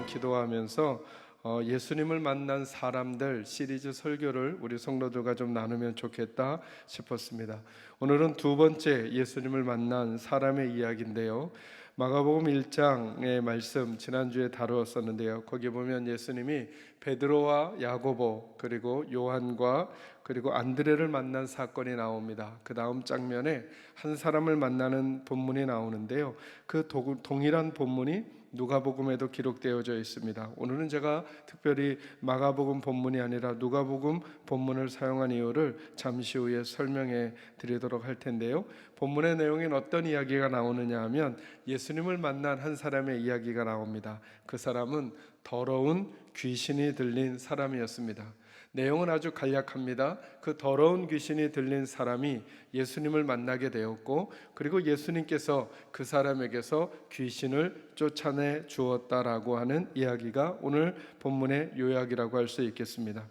한번 기도하면서 예수님을 만난 사람들 시리즈 설교를 우리 성도들과 좀 나누면 좋겠다 싶었습니다. 오늘은 두 번째 예수님을 만난 사람의 이야기인데요, 마가복음 1장의 말씀 지난주에 다루었었는데요, 거기 보면 예수님이 베드로와 야고보 그리고 요한과 그리고 안드레를 만난 사건이 나옵니다. 그 다음 장면에 한 사람을 만나는 본문이 나오는데요, 그 동일한 본문이 누가복음에도 기록되어져 있습니다. 오늘은 제가 특별히 마가복음 본문이 아니라 누가복음 본문을 사용한 이유를 잠시 후에 설명해 드리도록 할 텐데요, 본문의 내용엔 어떤 이야기가 나오느냐 하면 예수님을 만난 한 사람의 이야기가 나옵니다. 그 사람은 더러운 귀신이 들린 사람이었습니다. 내용은 아주 간략합니다. 그 더러운 귀신이 들린 사람이 예수님을 만나게 되었고, 그리고 예수님께서 그 사람에게서 귀신을 쫓아내 주었다라고 하는 이야기가 오늘 본문의 요약이라고 할 수 있겠습니다.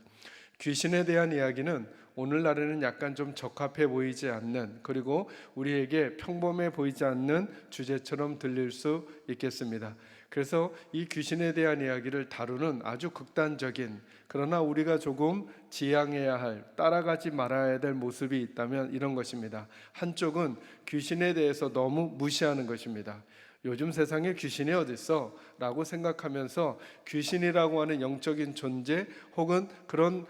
귀신에 대한 이야기는 오늘날에는 약간 좀 적합해 보이지 않는, 그리고 우리에게 평범해 보이지 않는 주제처럼 들릴 수 있겠습니다. 그래서 이 귀신에 대한 이야기를 다루는 아주 극단적인, 그러나 우리가 조금 지양해야 할, 따라가지 말아야 될 모습이 있다면 이런 것입니다. 한쪽은 귀신에 대해서 너무 무시하는 것입니다. 요즘 세상에 귀신이 어디 있어? 라고 생각하면서 귀신이라고 하는 영적인 존재 혹은 그런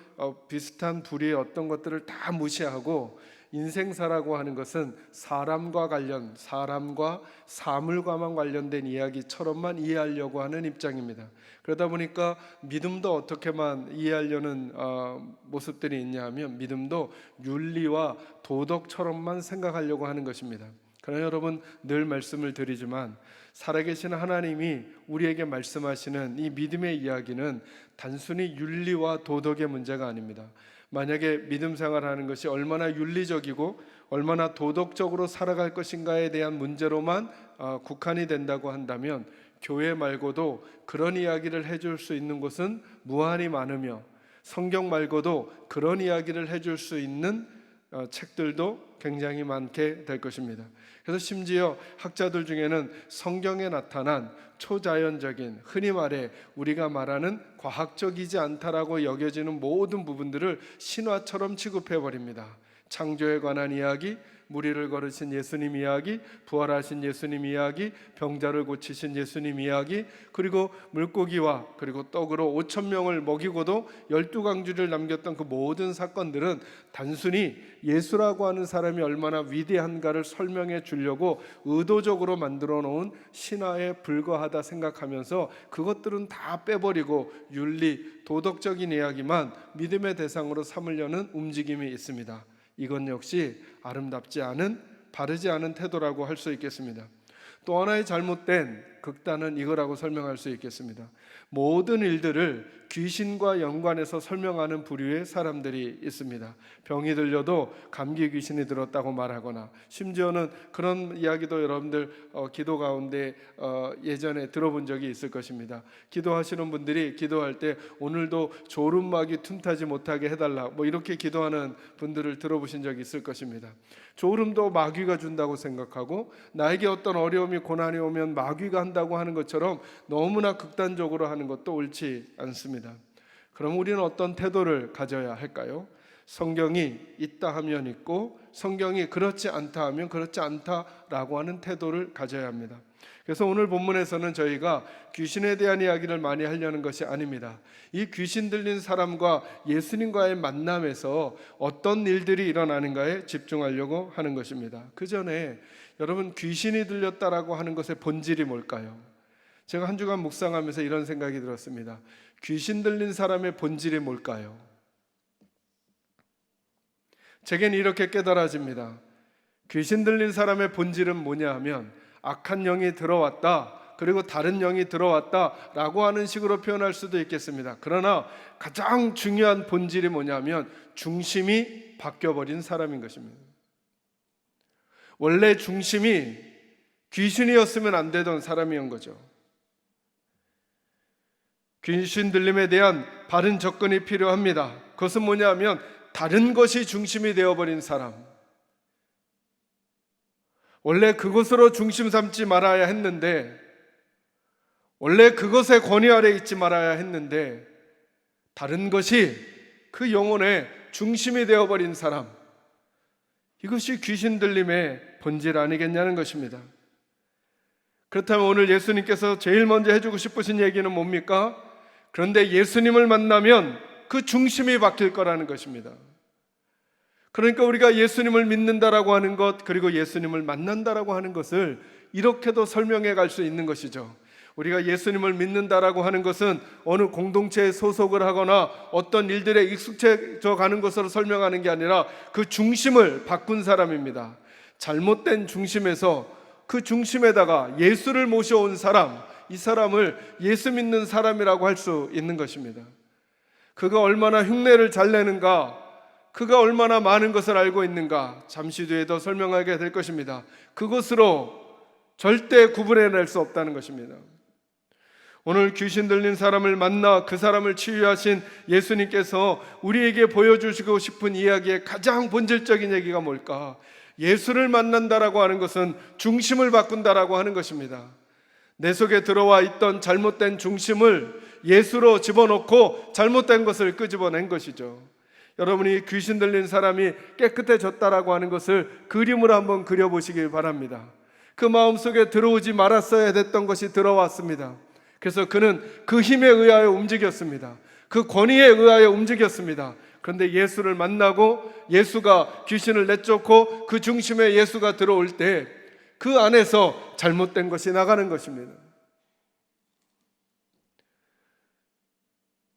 비슷한 불의의 어떤 것들을 다 무시하고, 인생사라고 하는 것은 사람과 사물과만 관련된 이야기처럼만 이해하려고 하는 입장입니다. 그러다 보니까 믿음도 어떻게만 이해하려는 모습들이 있냐 하면 믿음도 윤리와 도덕처럼만 생각하려고 하는 것입니다. 그러나 여러분, 늘 말씀을 드리지만 살아계신 하나님이 우리에게 말씀하시는 이 믿음의 이야기는 단순히 윤리와 도덕의 문제가 아닙니다. 만약에 믿음 생활하는 것이 얼마나 윤리적이고 얼마나 도덕적으로 살아갈 것인가에 대한 문제로만 국한이 된다고 한다면, 교회 말고도 그런 이야기를 해줄 수 있는 곳은 무한히 많으며, 성경 말고도 그런 이야기를 해줄 수 있는 책들도 굉장히 많게 될 것입니다. 그래서 심지어 학자들 중에는 성경에 나타난 초자연적인, 흔히 말해 우리가 말하는 과학적이지 않다라고 여겨지는 모든 부분들을 신화처럼 취급해버립니다. 창조에 관한 이야기, 무리를 걸으신 예수님 이야기, 부활하신 예수님 이야기, 병자를 고치신 예수님 이야기, 그리고 물고기와 그리고 떡으로 5,000명을 먹이고도 12강주를 남겼던 그 모든 사건들은 단순히 예수라고 하는 사람이 얼마나 위대한가를 설명해 주려고 의도적으로 만들어 놓은 신화에 불과하다 생각하면서 그것들은 다 빼버리고 윤리, 도덕적인 이야기만 믿음의 대상으로 삼으려는 움직임이 있습니다. 이건 역시 아름답지 않은, 바르지 않은 태도라고 할 수 있겠습니다. 또 하나의 잘못된 극단은 이거라고 설명할 수 있겠습니다. 모든 일들을 귀신과 연관해서 설명하는 부류의 사람들이 있습니다. 병이 들려도 감기 귀신이 들었다고 말하거나, 심지어는 그런 이야기도 여러분들 기도 가운데 예전에 들어본 적이 있을 것입니다. 기도하시는 분들이 기도할 때 오늘도 졸음막이 틈타지 못하게 해달라, 이렇게 기도하는 분들을 들어보신 적이 있을 것입니다. 졸음도 마귀가 준다고 생각하고, 나에게 어떤 어려움이 고난이 오면 마귀가 한다고 하는 것처럼 너무나 극단적으로 하는 것도 옳지 않습니다. 그럼 우리는 어떤 태도를 가져야 할까요? 성경이 있다 하면 있고, 성경이 그렇지 않다 하면 그렇지 않다라고 하는 태도를 가져야 합니다. 그래서 오늘 본문에서는 저희가 귀신에 대한 이야기를 많이 하려는 것이 아닙니다. 이 귀신 들린 사람과 예수님과의 만남에서 어떤 일들이 일어나는가에 집중하려고 하는 것입니다. 그 전에 여러분, 귀신이 들렸다라고 하는 것의 본질이 뭘까요? 제가 한 주간 묵상하면서 이런 생각이 들었습니다. 귀신 들린 사람의 본질이 뭘까요? 제겐 이렇게 깨달아집니다. 귀신 들린 사람의 본질은 뭐냐 하면, 악한 영이 들어왔다, 그리고 다른 영이 들어왔다라고 하는 식으로 표현할 수도 있겠습니다. 그러나 가장 중요한 본질이 뭐냐면 중심이 바뀌어버린 사람인 것입니다. 원래 중심이 귀신이었으면 안 되던 사람이었던 거죠. 귀신 들림에 대한 바른 접근이 필요합니다. 그것은 뭐냐면 다른 것이 중심이 되어버린 사람, 원래 그것으로 중심 삼지 말아야 했는데 원래 그것의 권위 아래 있지 말아야 했는데 다른 것이 그 영혼의 중심이 되어버린 사람, 이것이 귀신 들림의 본질 아니겠냐는 것입니다. 그렇다면 오늘 예수님께서 제일 먼저 해주고 싶으신 얘기는 뭡니까? 그런데 예수님을 만나면 그 중심이 바뀔 거라는 것입니다. 그러니까 우리가 예수님을 믿는다라고 하는 것, 그리고 예수님을 만난다라고 하는 것을 이렇게도 설명해 갈 수 있는 것이죠. 우리가 예수님을 믿는다라고 하는 것은 어느 공동체에 소속을 하거나 어떤 일들에 익숙해져 가는 것으로 설명하는 게 아니라 그 중심을 바꾼 사람입니다. 잘못된 중심에서 그 중심에다가 예수를 모셔온 사람, 이 사람을 예수 믿는 사람이라고 할 수 있는 것입니다. 그가 얼마나 흉내를 잘 내는가, 그가 얼마나 많은 것을 알고 있는가, 잠시 뒤에 더 설명하게 될 것입니다. 그것으로 절대 구분해낼 수 없다는 것입니다. 오늘 귀신 들린 사람을 만나 그 사람을 치유하신 예수님께서 우리에게 보여주시고 싶은 이야기의 가장 본질적인 얘기가 뭘까? 예수를 만난다라고 하는 것은 중심을 바꾼다라고 하는 것입니다. 내 속에 들어와 있던 잘못된 중심을 예수로 집어넣고 잘못된 것을 끄집어낸 것이죠. 여러분이 귀신 들린 사람이 깨끗해졌다라고 하는 것을 그림으로 한번 그려보시길 바랍니다. 그 마음속에 들어오지 말았어야 됐던 것이 들어왔습니다. 그래서 그는 그 힘에 의하여 움직였습니다. 그 권위에 의하여 움직였습니다. 그런데 예수를 만나고 예수가 귀신을 내쫓고 그 중심에 예수가 들어올 때 그 안에서 잘못된 것이 나가는 것입니다.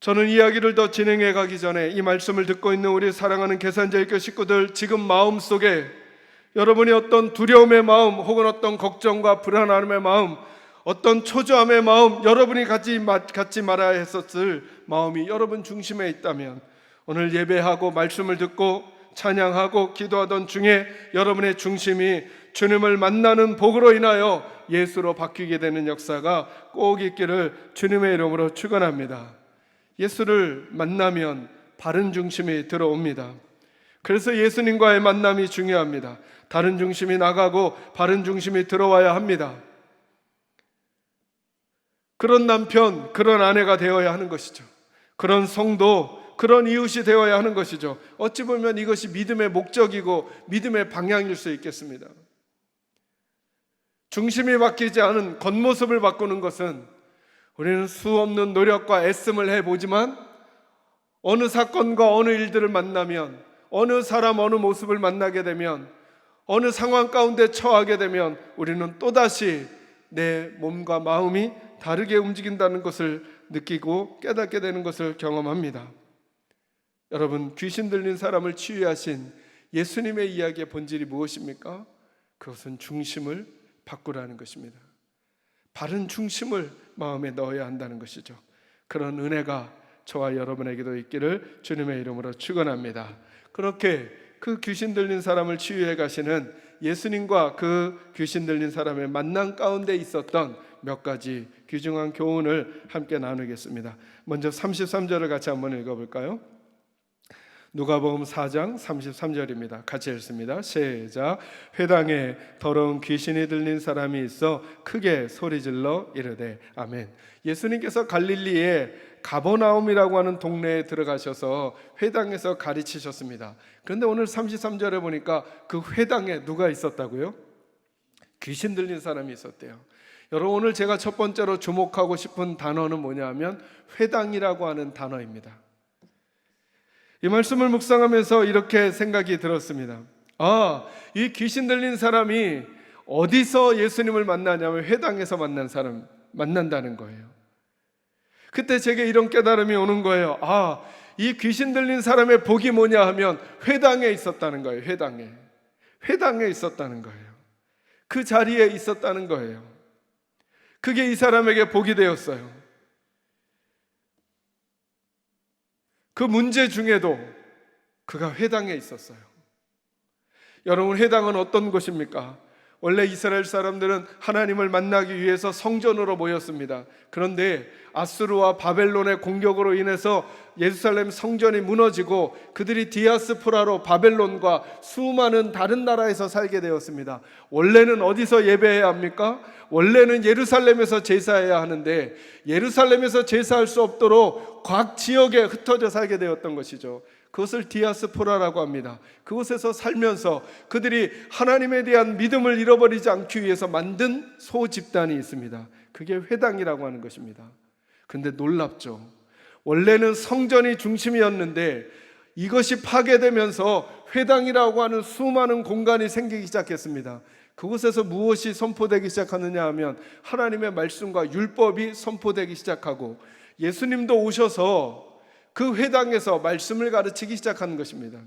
저는 이야기를 더 진행해 가기 전에 이 말씀을 듣고 있는 우리 사랑하는 계산제일교 식구들, 지금 마음속에 여러분이 어떤 두려움의 마음 혹은 어떤 걱정과 불안함의 마음, 어떤 초조함의 마음, 여러분이 갖지 말아야 했었을 마음이 여러분 중심에 있다면 오늘 예배하고 말씀을 듣고 찬양하고 기도하던 중에 여러분의 중심이 주님을 만나는 복으로 인하여 예수로 바뀌게 되는 역사가 꼭 있기를 주님의 이름으로 축원합니다. 예수를 만나면 바른 중심이 들어옵니다. 그래서 예수님과의 만남이 중요합니다. 다른 중심이 나가고 바른 중심이 들어와야 합니다. 그런 남편, 그런 아내가 되어야 하는 것이죠. 그런 성도, 그런 이웃이 되어야 하는 것이죠. 어찌 보면 이것이 믿음의 목적이고 믿음의 방향일 수 있겠습니다. 중심이 바뀌지 않은 겉모습을 바꾸는 것은 우리는 수없는 노력과 애씀을 해보지만 어느 사건과 어느 일들을 만나면, 어느 사람, 어느 모습을 만나게 되면, 어느 상황 가운데 처하게 되면 우리는 또다시 내 몸과 마음이 다르게 움직인다는 것을 느끼고 깨닫게 되는 것을 경험합니다. 여러분, 귀신 들린 사람을 치유하신 예수님의 이야기의 본질이 무엇입니까? 그것은 중심을 바꾸라는 것입니다. 바른 중심을 마음에 넣어야 한다는 것이죠. 그런 은혜가 저와 여러분에게도 있기를 주님의 이름으로 축원합니다. 그렇게 그 귀신 들린 사람을 치유해 가시는 예수님과 그 귀신 들린 사람의 만남 가운데 있었던 몇 가지 귀중한 교훈을 함께 나누겠습니다. 먼저 33절을 같이 한번 읽어볼까요? 누가복음 4장 33절입니다. 같이 읽습니다. 시작. 회당에 더러운 귀신이 들린 사람이 있어 크게 소리질러 이르되 아멘. 예수님께서 갈릴리의 가버나움이라고 하는 동네에 들어가셔서 회당에서 가르치셨습니다. 그런데 오늘 33절에 보니까 그 회당에 누가 있었다고요? 귀신 들린 사람이 있었대요. 여러분, 오늘 제가 첫 번째로 주목하고 싶은 단어는 뭐냐 하면 회당이라고 하는 단어입니다. 이 말씀을 묵상하면서 이렇게 생각이 들었습니다. 이 귀신 들린 사람이 어디서 예수님을 만나냐면 회당에서 만난다는 거예요. 그때 제게 이런 깨달음이 오는 거예요. 이 귀신 들린 사람의 복이 뭐냐 하면 회당에 있었다는 거예요. 회당에 있었다는 거예요. 그 자리에 있었다는 거예요. 그게 이 사람에게 복이 되었어요. 그 문제 중에도 그가 회당에 있었어요. 여러분, 회당은 어떤 곳입니까? 원래 이스라엘 사람들은 하나님을 만나기 위해서 성전으로 모였습니다. 그런데 아수르와 바벨론의 공격으로 인해서 예루살렘 성전이 무너지고 그들이 디아스포라로 바벨론과 수많은 다른 나라에서 살게 되었습니다. 원래는 어디서 예배해야 합니까? 원래는 예루살렘에서 제사해야 하는데 예루살렘에서 제사할 수 없도록 각 지역에 흩어져 살게 되었던 것이죠. 그것을 디아스포라라고 합니다. 그곳에서 살면서 그들이 하나님에 대한 믿음을 잃어버리지 않기 위해서 만든 소집단이 있습니다. 그게 회당이라고 하는 것입니다. 근데 놀랍죠. 원래는 성전이 중심이었는데 이것이 파괴되면서 회당이라고 하는 수많은 공간이 생기기 시작했습니다. 그곳에서 무엇이 선포되기 시작하느냐 하면 하나님의 말씀과 율법이 선포되기 시작하고 예수님도 오셔서 그 회당에서 말씀을 가르치기 시작하는 것입니다.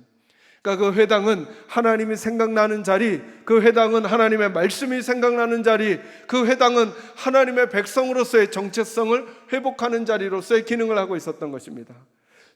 그러니까 그 회당은 하나님이 생각나는 자리, 그 회당은 하나님의 말씀이 생각나는 자리, 그 회당은 하나님의 백성으로서의 정체성을 회복하는 자리로서의 기능을 하고 있었던 것입니다.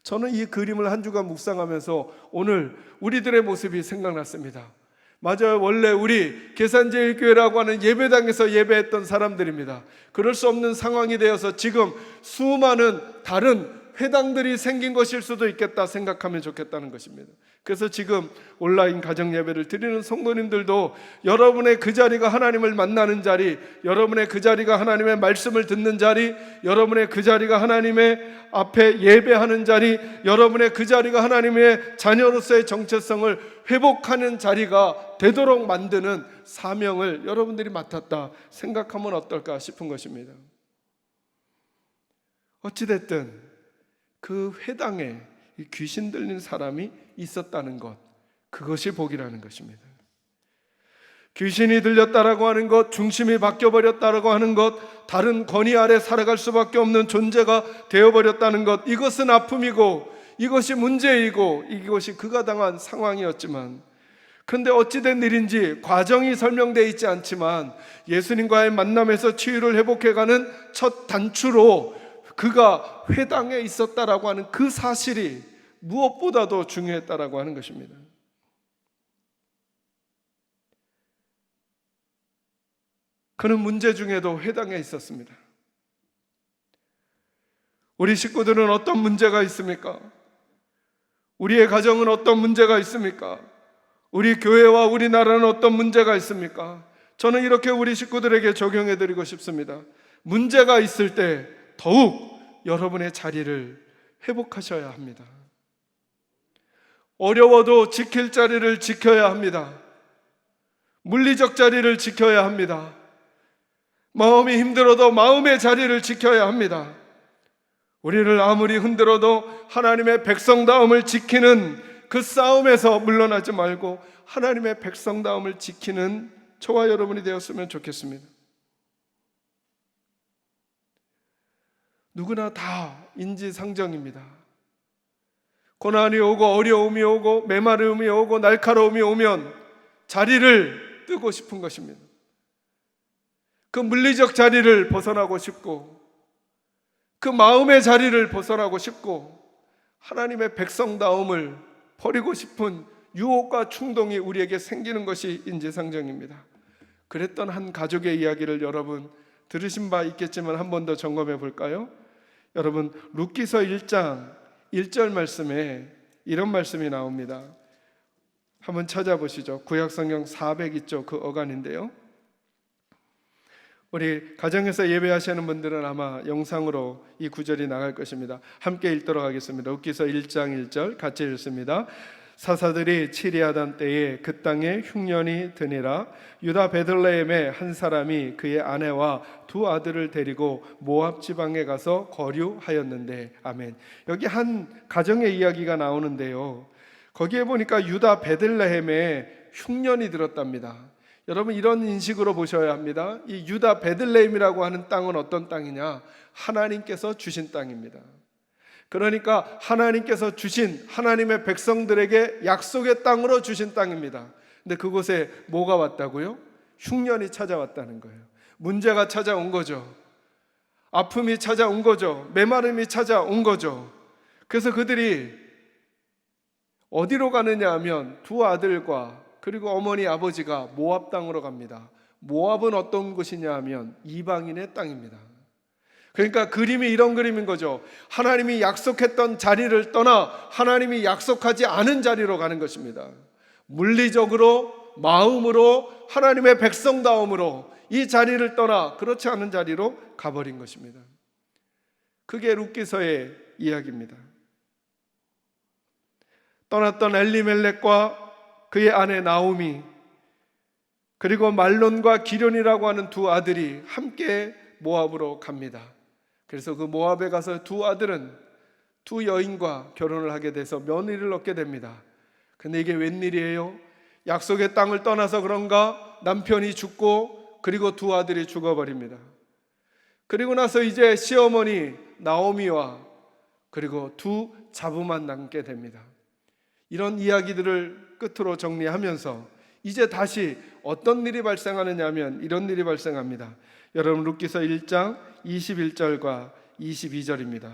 저는 이 그림을 한 주간 묵상하면서 오늘 우리들의 모습이 생각났습니다. 맞아요. 원래 우리 계산제일교회라고 하는 예배당에서 예배했던 사람들입니다. 그럴 수 없는 상황이 되어서 지금 수많은 다른 회당들이 생긴 것일 수도 있겠다 생각하면 좋겠다는 것입니다. 그래서 지금 온라인 가정 예배를 드리는 성도님들도 여러분의 그 자리가 하나님을 만나는 자리, 여러분의 그 자리가 하나님의 말씀을 듣는 자리, 여러분의 그 자리가 하나님의 앞에 예배하는 자리, 여러분의 그 자리가 하나님의 자녀로서의 정체성을 회복하는 자리가 되도록 만드는 사명을 여러분들이 맡았다 생각하면 어떨까 싶은 것입니다. 어찌됐든 그 회당에 귀신 들린 사람이 있었다는 것, 그것이 복이라는 것입니다. 귀신이 들렸다라고 하는 것, 중심이 바뀌어버렸다라고 하는 것, 다른 권위 아래 살아갈 수밖에 없는 존재가 되어버렸다는 것, 이것은 아픔이고 이것이 문제이고 이것이 그가 당한 상황이었지만, 그런데 어찌된 일인지 과정이 설명되어 있지 않지만 예수님과의 만남에서 치유를 회복해가는 첫 단추로 그가 회당에 있었다라고 하는 그 사실이 무엇보다도 중요했다라고 하는 것입니다. 그는 문제 중에도 회당에 있었습니다. 우리 식구들은 어떤 문제가 있습니까? 우리의 가정은 어떤 문제가 있습니까? 우리 교회와 우리나라는 어떤 문제가 있습니까? 저는 이렇게 우리 식구들에게 적용해드리고 싶습니다. 문제가 있을 때 더욱 여러분의 자리를 회복하셔야 합니다. 어려워도 지킬 자리를 지켜야 합니다. 물리적 자리를 지켜야 합니다. 마음이 힘들어도 마음의 자리를 지켜야 합니다. 우리를 아무리 흔들어도 하나님의 백성다움을 지키는 그 싸움에서 물러나지 말고 하나님의 백성다움을 지키는 저와 여러분이 되었으면 좋겠습니다. 누구나 다 인지상정입니다. 고난이 오고 어려움이 오고 메마름이 오고 날카로움이 오면 자리를 뜨고 싶은 것입니다. 그 물리적 자리를 벗어나고 싶고 그 마음의 자리를 벗어나고 싶고 하나님의 백성다움을 버리고 싶은 유혹과 충동이 우리에게 생기는 것이 인지상정입니다. 그랬던 한 가족의 이야기를 여러분 들으신 바 있겠지만 한 번 더 점검해 볼까요? 여러분 룻기서 1장 1절 말씀에 이런 말씀이 나옵니다. 한번 찾아보시죠. 구약성경 402쪽 그 어간인데요. 우리 가정에서 예배하시는 분들은 아마 영상으로 이 구절이 나갈 것입니다. 함께 읽도록 하겠습니다. 룻기서 1장 1절 같이 읽습니다. 사사들이 치리하던 때에 그 땅에 흉년이 드니라. 유다 베들레헴의 한 사람이 그의 아내와 두 아들을 데리고 모압 지방에 가서 거류하였는데, 아멘. 여기 한 가정의 이야기가 나오는데요, 거기에 보니까 유다 베들레헴에 흉년이 들었답니다. 여러분 이런 인식으로 보셔야 합니다. 이 유다 베들레헴이라고 하는 땅은 어떤 땅이냐? 하나님께서 주신 땅입니다. 그러니까 하나님께서 주신 하나님의 백성들에게 약속의 땅으로 주신 땅입니다. 근데 그곳에 뭐가 왔다고요? 흉년이 찾아왔다는 거예요. 문제가 찾아온 거죠. 아픔이 찾아온 거죠. 메마름이 찾아온 거죠. 그래서 그들이 어디로 가느냐 하면 두 아들과 그리고 어머니 아버지가 모압 땅으로 갑니다. 모압은 어떤 곳이냐 하면 이방인의 땅입니다. 그러니까 그림이 이런 그림인 거죠. 하나님이 약속했던 자리를 떠나 하나님이 약속하지 않은 자리로 가는 것입니다. 물리적으로, 마음으로, 하나님의 백성다움으로 이 자리를 떠나 그렇지 않은 자리로 가버린 것입니다. 그게 룻기서의 이야기입니다. 떠났던 엘리멜렉과 그의 아내 나오미, 그리고 말론과 기련이라고 하는 두 아들이 함께 모압으로 갑니다. 그래서 그 모압에 가서 두 아들은 두 여인과 결혼을 하게 돼서 며느리를 얻게 됩니다. 근데 이게 웬일이에요? 약속의 땅을 떠나서 그런가 남편이 죽고 그리고 두 아들이 죽어버립니다. 그리고 나서 이제 시어머니 나오미와 그리고 두 자부만 남게 됩니다. 이런 이야기들을 끝으로 정리하면서 이제 다시 어떤 일이 발생하느냐 하면 이런 일이 발생합니다. 여러분 룻기서 1장 21절과 22절입니다.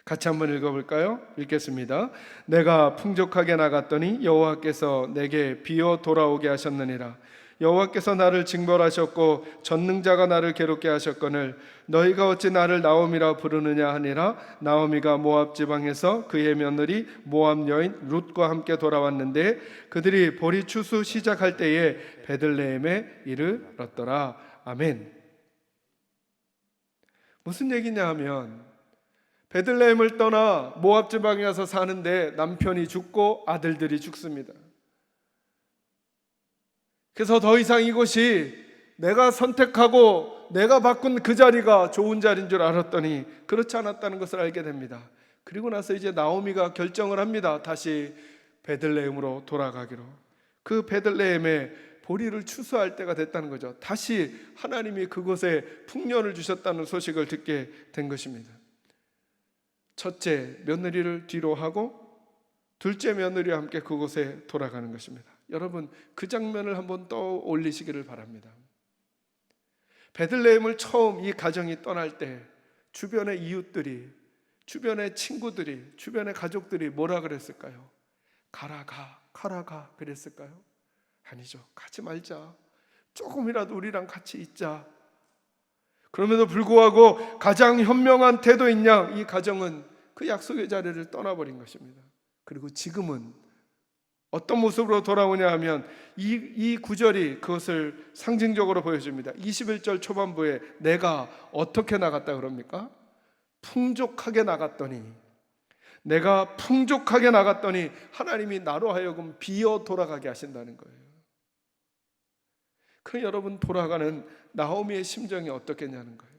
같이 한번 읽어볼까요? 읽겠습니다. 내가 풍족하게 나갔더니 여호와께서 내게 비어 돌아오게 하셨느니라. 여호와께서 나를 징벌하셨고 전능자가 나를 괴롭게 하셨거늘 너희가 어찌 나를 나오미라 부르느냐 하니라. 나오미가 모압 지방에서 그의 며느리 모압 여인 룻과 함께 돌아왔는데 그들이 보리 추수 시작할 때에 베들레헴에 이르렀더라. 아멘. 무슨 얘기냐 하면 베들레헴을 떠나 모압 지방에 가서 사는데 남편이 죽고 아들들이 죽습니다. 그래서 더 이상 이곳이 내가 선택하고 내가 바꾼 그 자리가 좋은 자리인 줄 알았더니 그렇지 않았다는 것을 알게 됩니다. 그리고 나서 이제 나오미가 결정을 합니다. 다시 베들레헴으로 돌아가기로. 그 베들레헴에 보리를 추수할 때가 됐다는 거죠. 다시 하나님이 그곳에 풍년을 주셨다는 소식을 듣게 된 것입니다. 첫째 며느리를 뒤로 하고 둘째 며느리와 함께 그곳에 돌아가는 것입니다. 여러분 그 장면을 한번 떠올리시기를 바랍니다. 베들레헴을 처음 이 가정이 떠날 때 주변의 이웃들이, 주변의 친구들이, 주변의 가족들이 뭐라 그랬을까요? 가라 가 그랬을까요? 아니죠. 가지 말자. 조금이라도 우리랑 같이 있자. 그럼에도 불구하고 가장 현명한 태도인 양 이 가정은 그 약속의 자리를 떠나버린 것입니다. 그리고 지금은 어떤 모습으로 돌아오냐 하면 이 구절이 그것을 상징적으로 보여줍니다. 21절 초반부에 내가 어떻게 나갔다 그럽니까? 풍족하게 나갔더니, 내가 풍족하게 나갔더니 하나님이 나로 하여금 비어 돌아가게 하신다는 거예요. 그 여러분 돌아가는 나오미의 심정이 어떻겠냐는 거예요.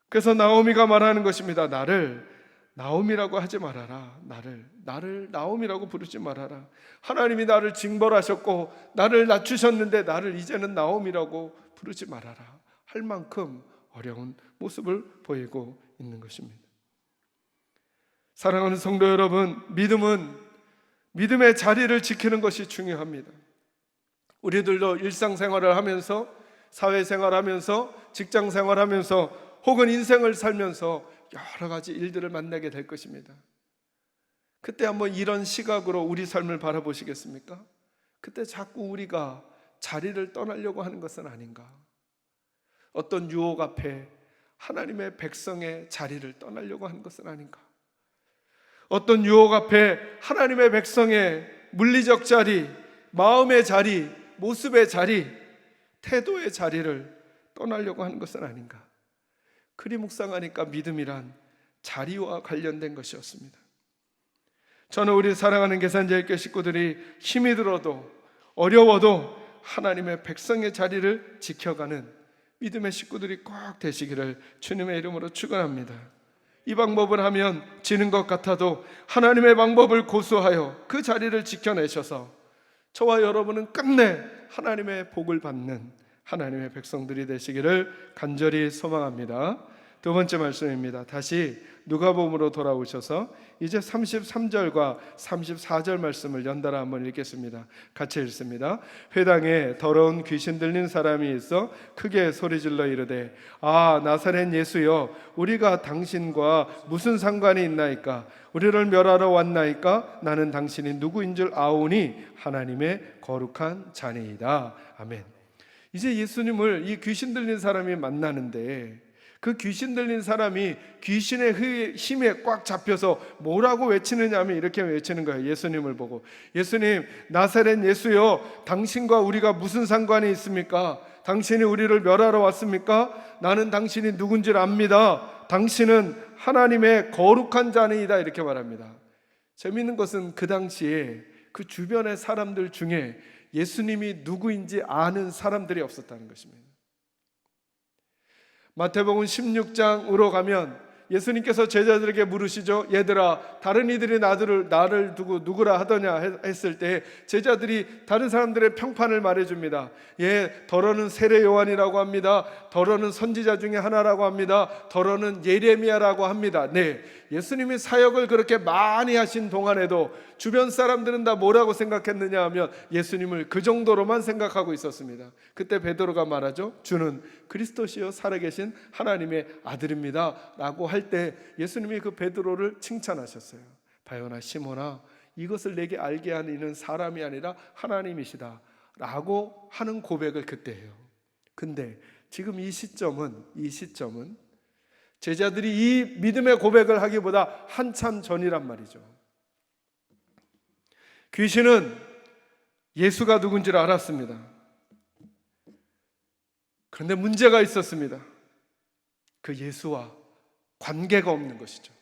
그래서 나오미가 말하는 것입니다. 나를 나오미라고 하지 말아라. 나를 나오미라고 부르지 말아라. 하나님이 나를 징벌하셨고 나를 낮추셨는데 나를 이제는 나오미라고 부르지 말아라 할 만큼 어려운 모습을 보이고 있는 것입니다. 사랑하는 성도 여러분, 믿음은 믿음의 자리를 지키는 것이 중요합니다. 우리들도 일상생활을 하면서, 사회생활하면서, 직장생활하면서 혹은 인생을 살면서 여러 가지 일들을 만나게 될 것입니다. 그때 한번 이런 시각으로 우리 삶을 바라보시겠습니까? 그때 자꾸 우리가 자리를 떠나려고 하는 것은 아닌가? 어떤 유혹 앞에 하나님의 백성의 자리를 떠나려고 하는 것은 아닌가? 어떤 유혹 앞에 하나님의 백성의 물리적 자리, 마음의 자리, 모습의 자리, 태도의 자리를 떠나려고 하는 것은 아닌가? 그리 묵상하니까 믿음이란 자리와 관련된 것이었습니다. 저는 우리 사랑하는 계산제일교회 식구들이 힘이 들어도 어려워도 하나님의 백성의 자리를 지켜가는 믿음의 식구들이 꼭 되시기를 주님의 이름으로 축원합니다. 이 방법을 하면 지는 것 같아도 하나님의 방법을 고수하여 그 자리를 지켜내셔서 저와 여러분은 끝내 하나님의 복을 받는 하나님의 백성들이 되시기를 간절히 소망합니다. 두 번째 말씀입니다. 다시 누가복음으로 돌아오셔서 이제 33절과 34절 말씀을 연달아 한번 읽겠습니다. 같이 읽습니다. 회당에 더러운 귀신 들린 사람이 있어 크게 소리질러 이르되 아 나사렛 예수여 우리가 당신과 무슨 상관이 있나이까? 우리를 멸하러 왔나이까? 나는 당신이 누구인 줄 아오니 하나님의 거룩한 자니이다. 아멘. 이제 예수님을 이 귀신 들린 사람이 만나는데 그 귀신 들린 사람이 귀신의 힘에 꽉 잡혀서 뭐라고 외치느냐 하면 이렇게 외치는 거예요. 예수님을 보고 예수님 나사렛 예수여 당신과 우리가 무슨 상관이 있습니까? 당신이 우리를 멸하러 왔습니까? 나는 당신이 누군지 압니다. 당신은 하나님의 거룩한 자니이다 이렇게 말합니다. 재미있는 것은 그 당시에 그 주변의 사람들 중에 예수님이 누구인지 아는 사람들이 없었다는 것입니다. 마태복음 16장으로 가면 예수님께서 제자들에게 물으시죠. 얘들아 다른 이들이 나를 두고 누구라 하더냐 했을 때 제자들이 다른 사람들의 평판을 말해줍니다. 더러는 세례 요한이라고 합니다. 더러는 선지자 중에 하나라고 합니다. 더러는 예레미야라고 합니다. 네, 예수님이 사역을 그렇게 많이 하신 동안에도 주변 사람들은 다 뭐라고 생각했느냐 하면 예수님을 그 정도로만 생각하고 있었습니다. 그때 베드로가 말하죠. 주는 그리스도시요 살아계신 하나님의 아들입니다 라고 할 때 예수님이 그 베드로를 칭찬하셨어요. 바요나 시몬아 이것을 내게 알게 하는 이는 사람이 아니라 하나님이시다 라고 하는 고백을 그때 해요. 근데 지금 이 시점은 제자들이 이 믿음의 고백을 하기보다 한참 전이란 말이죠. 귀신은 예수가 누군지를 알았습니다. 그런데 문제가 있었습니다. 그 예수와 관계가 없는 것이죠.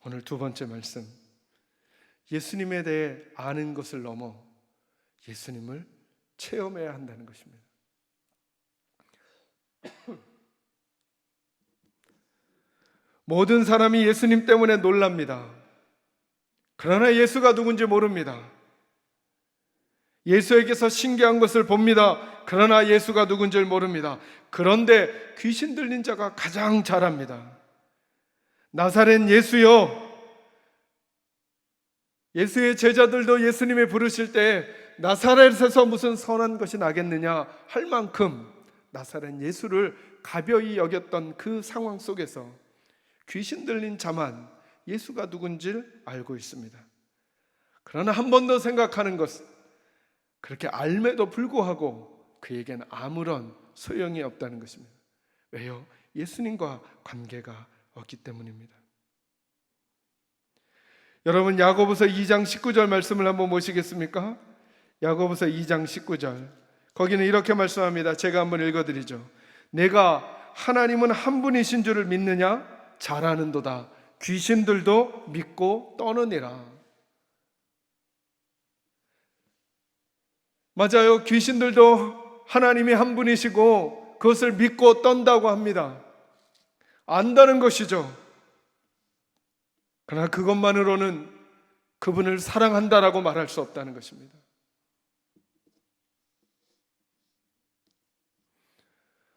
오늘 두 번째 말씀, 예수님에 대해 아는 것을 넘어 예수님을 체험해야 한다는 것입니다. 모든 사람이 예수님 때문에 놀랍니다. 그러나 예수가 누군지 모릅니다. 예수에게서 신기한 것을 봅니다. 그러나 예수가 누군지 모릅니다. 그런데 귀신 들린 자가 가장 잘 압니다. 나사렛 예수여, 예수의 제자들도 예수님이 부르실 때 나사렛에서 무슨 선한 것이 나겠느냐 할 만큼 나사렛 예수를 가벼이 여겼던 그 상황 속에서 귀신 들린 자만 예수가 누군지 알고 있습니다. 그러나 한 번 더 생각하는 것은 그렇게 알매도 불구하고 그에게는 아무런 소용이 없다는 것입니다. 왜요? 예수님과 관계가 없기 때문입니다. 여러분 야고보서 2장 19절 말씀을 한번 보시겠습니까? 야고보서 2장 19절 거기는 이렇게 말씀합니다. 제가 한번 읽어드리죠. 내가 하나님은 한 분이신 줄을 믿느냐? 잘하는도다. 귀신들도 믿고 떠느니라. 맞아요. 귀신들도 하나님이 한 분이시고 그것을 믿고 떤다고 합니다. 안다는 것이죠. 그러나 그것만으로는 그분을 사랑한다라고 말할 수 없다는 것입니다.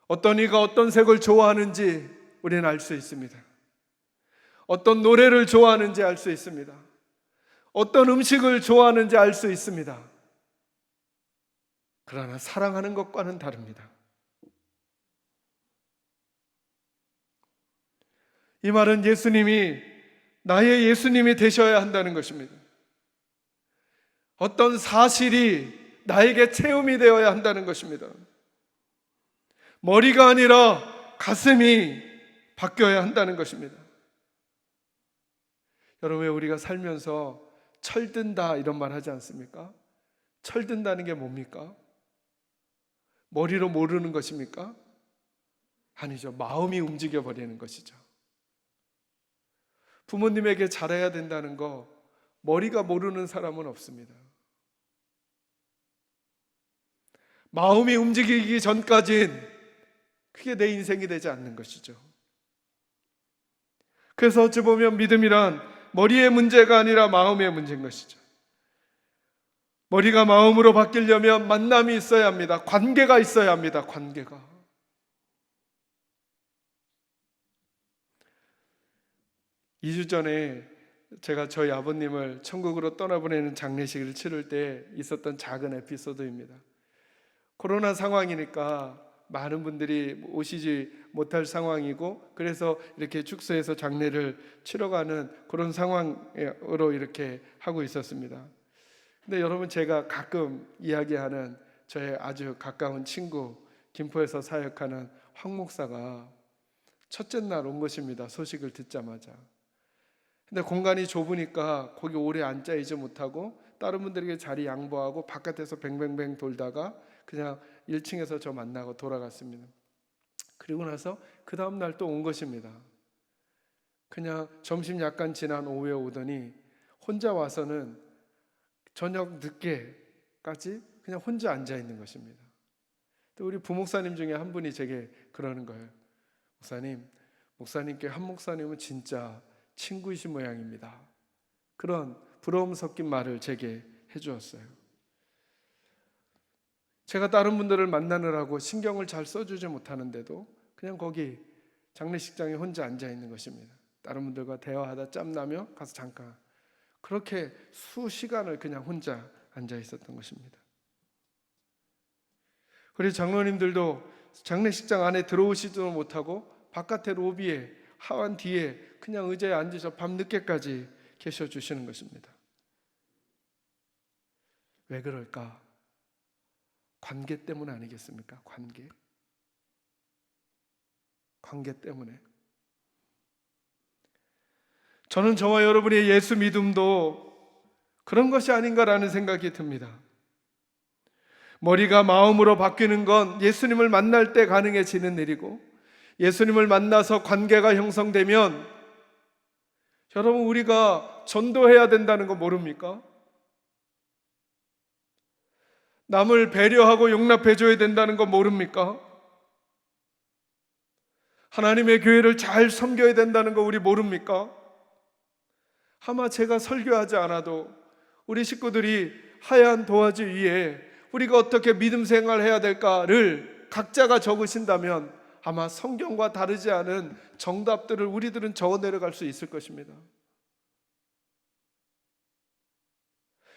어떤 이가 어떤 색을 좋아하는지 우리는 알 수 있습니다. 어떤 노래를 좋아하는지 알 수 있습니다. 어떤 음식을 좋아하는지 알 수 있습니다. 그러나 사랑하는 것과는 다릅니다. 이 말은 예수님이 나의 예수님이 되셔야 한다는 것입니다. 어떤 사실이 나에게 체험이 되어야 한다는 것입니다. 머리가 아니라 가슴이 바뀌어야 한다는 것입니다. 여러분, 왜 우리가 살면서 철든다 이런 말 하지 않습니까? 철든다는 게 뭡니까? 머리로 모르는 것입니까? 아니죠. 마음이 움직여 버리는 것이죠. 부모님에게 잘해야 된다는 거 머리가 모르는 사람은 없습니다. 마음이 움직이기 전까진 그게 내 인생이 되지 않는 것이죠. 그래서 어찌 보면 믿음이란 머리의 문제가 아니라 마음의 문제인 것이죠. 머리가 마음으로 바뀌려면 만남이 있어야 합니다. 관계가 있어야 합니다. 관계가. 2주 전에 제가 저희 아버님을 천국으로 떠나보내는 장례식을 치를 때 있었던 작은 에피소드입니다. 코로나 상황이니까 많은 분들이 오시지 못할 상황이고, 그래서 이렇게 축소해서 장례를 치러 가는 그런 상황으로 이렇게 하고 있었습니다. 근데 여러분, 제가 가끔 이야기하는 저의 아주 가까운 친구, 김포에서 사역하는 황 목사가 첫째 날 온 것입니다. 소식을 듣자마자. 근데 공간이 좁으니까 거기 오래 앉아 있지 못하고 다른 분들에게 자리 양보하고 바깥에서 뱅뱅뱅 돌다가 그냥 1층에서 저 만나고 돌아갔습니다. 그리고 나서 그 다음 날 또 온 것입니다. 그냥 점심 약간 지난 오후에 오더니 혼자 와서는 저녁 늦게까지 그냥 혼자 앉아 있는 것입니다. 또 우리 부목사님 중에 한 분이 제게 그러는 거예요. 목사님께 한 목사님은 진짜 친구이신 모양입니다. 그런 부러움 섞인 말을 제게 해주었어요. 제가 다른 분들을 만나느라고 신경을 잘 써주지 못하는데도 그냥 거기 장례식장에 혼자 앉아 있는 것입니다. 다른 분들과 대화하다 짬나며 가서 잠깐, 그렇게 수시간을 그냥 혼자 앉아 있었던 것입니다. 우리 장로님들도 장례식장 안에 들어오시지도 못하고 바깥에 로비에 하완 뒤에 그냥 의자에 앉으셔 밤늦게까지 계셔 주시는 것입니다. 왜 그럴까? 관계 때문 아니겠습니까? 관계 때문에. 저는 저와 여러분의 예수 믿음도 그런 것이 아닌가라는 생각이 듭니다. 머리가 마음으로 바뀌는 건 예수님을 만날 때 가능해지는 일이고, 예수님을 만나서 관계가 형성되면, 여러분, 우리가 전도해야 된다는 거 모릅니까? 남을 배려하고 용납해 줘야 된다는 거 모릅니까? 하나님의 교회를 잘 섬겨야 된다는 거 우리 모릅니까? 아마 제가 설교하지 않아도 우리 식구들이 하얀 도화지 위에 우리가 어떻게 믿음 생활해야 될까를 각자가 적으신다면 아마 성경과 다르지 않은 정답들을 우리들은 적어 내려갈 수 있을 것입니다.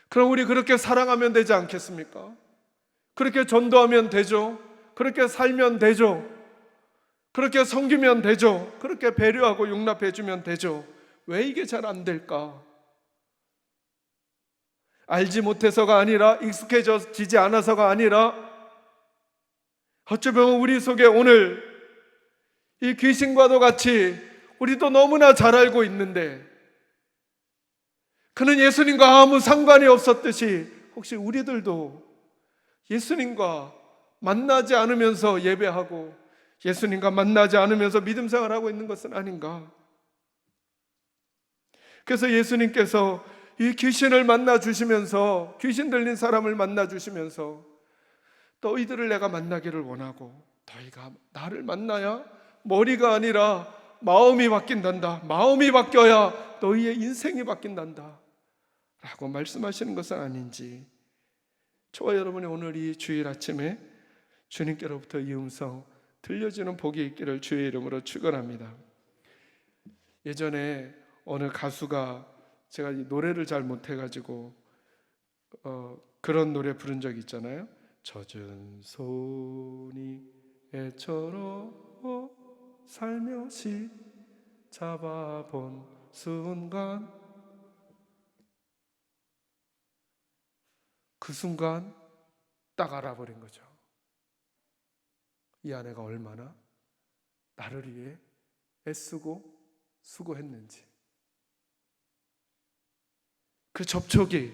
그럼 우리 그렇게 사랑하면 되지 않겠습니까? 그렇게 전도하면 되죠. 그렇게 살면 되죠. 그렇게 섬기면 되죠. 그렇게 배려하고 용납해 주면 되죠. 왜 이게 잘 안 될까? 알지 못해서가 아니라, 익숙해지지 않아서가 아니라, 어쩌면 우리 속에 오늘 이 귀신과도 같이 우리도 너무나 잘 알고 있는데, 그는 예수님과 아무 상관이 없었듯이 혹시 우리들도 예수님과 만나지 않으면서 예배하고 예수님과 만나지 않으면서 믿음 생활하고 있는 것은 아닌가? 그래서 예수님께서 이 귀신을 만나 주시면서, 귀신 들린 사람을 만나 주시면서, 너희들을 내가 만나기를 원하고 너희가 나를 만나야 머리가 아니라 마음이 바뀐단다. 마음이 바뀌어야 너희의 인생이 바뀐단다 라고 말씀하시는 것은 아닌지, 저와 여러분이 오늘 이 주일 아침에 주님께로부터 이 음성 들려주는 복이 있기를 주의 이름으로 축원합니다. 예전에 어느 가수가, 제가 이 노래를 잘 못해가지고 그런 노래 부른 적이 있잖아요. 젖은 손이 애처로 살며시 잡아본 순간, 그 순간 딱 알아버린 거죠. 이 아내가 얼마나 나를 위해 애쓰고 수고했는지. 그 접촉이,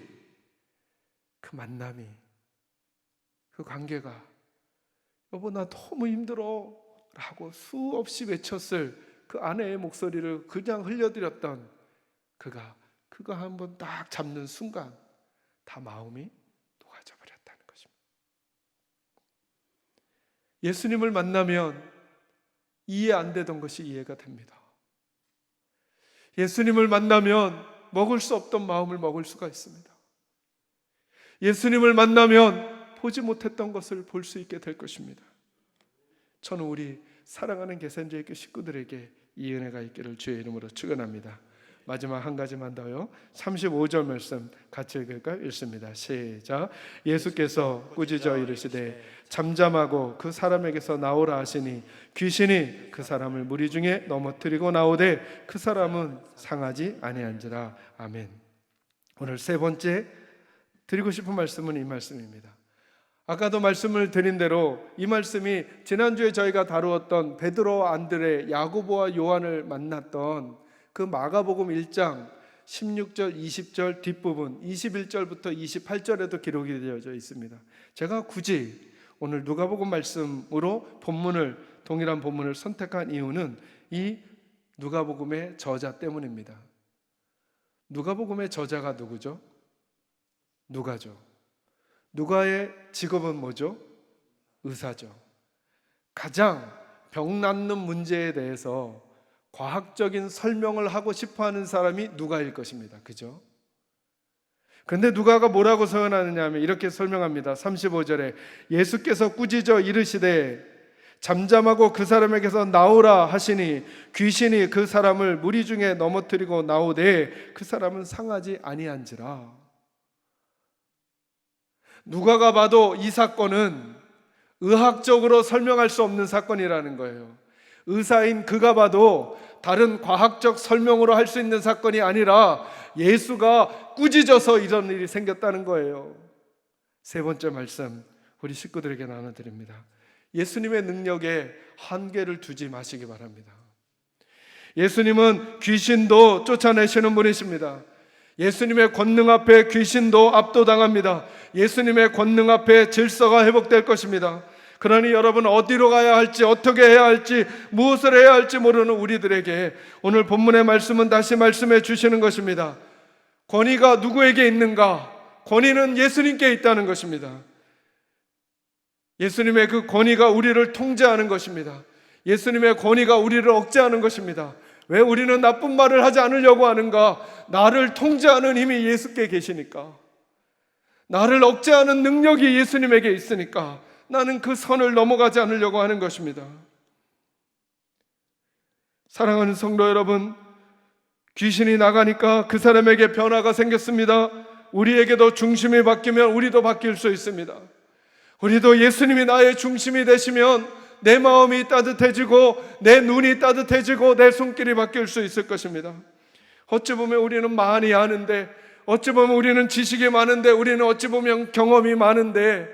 그 만남이, 그 관계가, 여보 나 너무 힘들어 라고 수없이 외쳤을 그 아내의 목소리를 그냥 흘려드렸던 그가, 그거 한번 딱 잡는 순간 다 마음이 녹아져 버렸다는 것입니다. 예수님을 만나면 이해 안 되던 것이 이해가 됩니다. 예수님을 만나면 먹을 수 없던 마음을 먹을 수가 있습니다. 예수님을 만나면 보지 못했던 것을 볼 수 있게 될 것입니다. 저는 우리 사랑하는 개선교회 식구들에게 이 은혜가 있기를 주의 이름으로 축원합니다. 마지막 한 가지만 더요. 35절 말씀 같이 읽을까요? 읽습니다. 시작. 예수께서 꾸짖어 이르시되 잠잠하고 그 사람에게서 나오라 하시니 귀신이 그 사람을 무리 중에 넘어뜨리고 나오되 그 사람은 상하지 아니한지라. 아멘. 오늘 세 번째 드리고 싶은 말씀은 이 말씀입니다. 아까도 말씀을 드린 대로 이 말씀이 지난주에 저희가 다루었던 베드로, 안드레, 야고보와 요한을 만났던 그 마가복음 1장 16절, 20절 뒷부분 21절부터 28절에도 기록이 되어져 있습니다. 제가 굳이 오늘 누가복음 말씀으로 동일한 본문을 선택한 이유는 이 누가복음의 저자 때문입니다. 누가복음의 저자가 누구죠? 누가죠. 누가의 직업은 뭐죠? 의사죠. 가장 병 낫는 문제에 대해서 과학적인 설명을 하고 싶어하는 사람이 누가일 것입니다. 그죠? 그런데 누가가 뭐라고 선언하느냐 하면 이렇게 설명합니다. 35절에 예수께서 꾸짖어 이르시되 잠잠하고 그 사람에게서 나오라 하시니 귀신이 그 사람을 무리 중에 넘어뜨리고 나오되 그 사람은 상하지 아니한지라. 누가가 봐도 이 사건은 의학적으로 설명할 수 없는 사건이라는 거예요. 의사인 그가 봐도 다른 과학적 설명으로 할 수 있는 사건이 아니라 예수가 꾸짖어서 이런 일이 생겼다는 거예요. 세 번째 말씀 우리 식구들에게 나눠드립니다. 예수님의 능력에 한계를 두지 마시기 바랍니다. 예수님은 귀신도 쫓아내시는 분이십니다. 예수님의 권능 앞에 귀신도 압도당합니다. 예수님의 권능 앞에 질서가 회복될 것입니다. 그러니 여러분 어디로 가야 할지 어떻게 해야 할지 무엇을 해야 할지 모르는 우리들에게 오늘 본문의 말씀은 다시 말씀해 주시는 것입니다. 권위가 누구에게 있는가? 권위는 예수님께 있다는 것입니다. 예수님의 그 권위가 우리를 통제하는 것입니다. 예수님의 권위가 우리를 억제하는 것입니다. 왜 우리는 나쁜 말을 하지 않으려고 하는가? 나를 통제하는 힘이 예수께 계시니까, 나를 억제하는 능력이 예수님에게 있으니까 나는 그 선을 넘어가지 않으려고 하는 것입니다. 사랑하는 성도 여러분, 귀신이 나가니까 그 사람에게 변화가 생겼습니다. 우리에게도 중심이 바뀌면 우리도 바뀔 수 있습니다. 우리도 예수님이 나의 중심이 되시면 내 마음이 따뜻해지고 내 눈이 따뜻해지고 내 손길이 바뀔 수 있을 것입니다. 어찌 보면 우리는 많이 아는데, 어찌 보면 우리는 지식이 많은데, 우리는 어찌 보면 경험이 많은데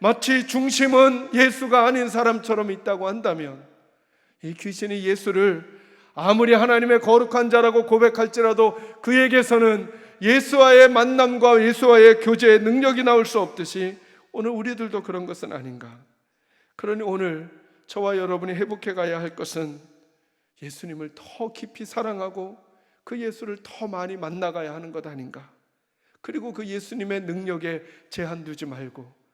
마치 중심은 예수가 아닌 사람처럼 있다고 한다면 이 귀신이 예수를 아무리 하나님의 거룩한 자라고 고백할지라도 그에게서는 예수와의 만남과 예수와의 교제의 능력이 나올 수 없듯이 오늘 우리들도 그런 것은 아닌가. 그러니 오늘 저와 여러분이 회복해 가야 할 것은 예수님을 더 깊이 사랑하고 그 예수를 더 많이 만나가야 하는 것 아닌가. 그리고 그 예수님의 능력에 제한 두지 말고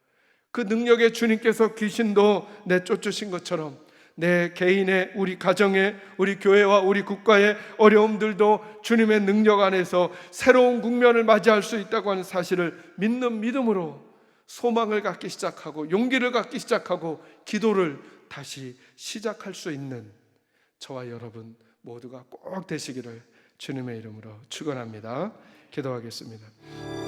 그 능력의 주님께서 귀신도 내쫓으신 것처럼 내 개인의, 우리 가정의, 우리 교회와 우리 국가의 어려움들도 주님의 능력 안에서 새로운 국면을 맞이할 수 있다고 하는 사실을 믿는 믿음으로 소망을 갖기 시작하고 용기를 갖기 시작하고 기도를 다시 시작할 수 있는 저와 여러분 모두가 꼭 되시기를 주님의 이름으로 축원합니다. 기도하겠습니다.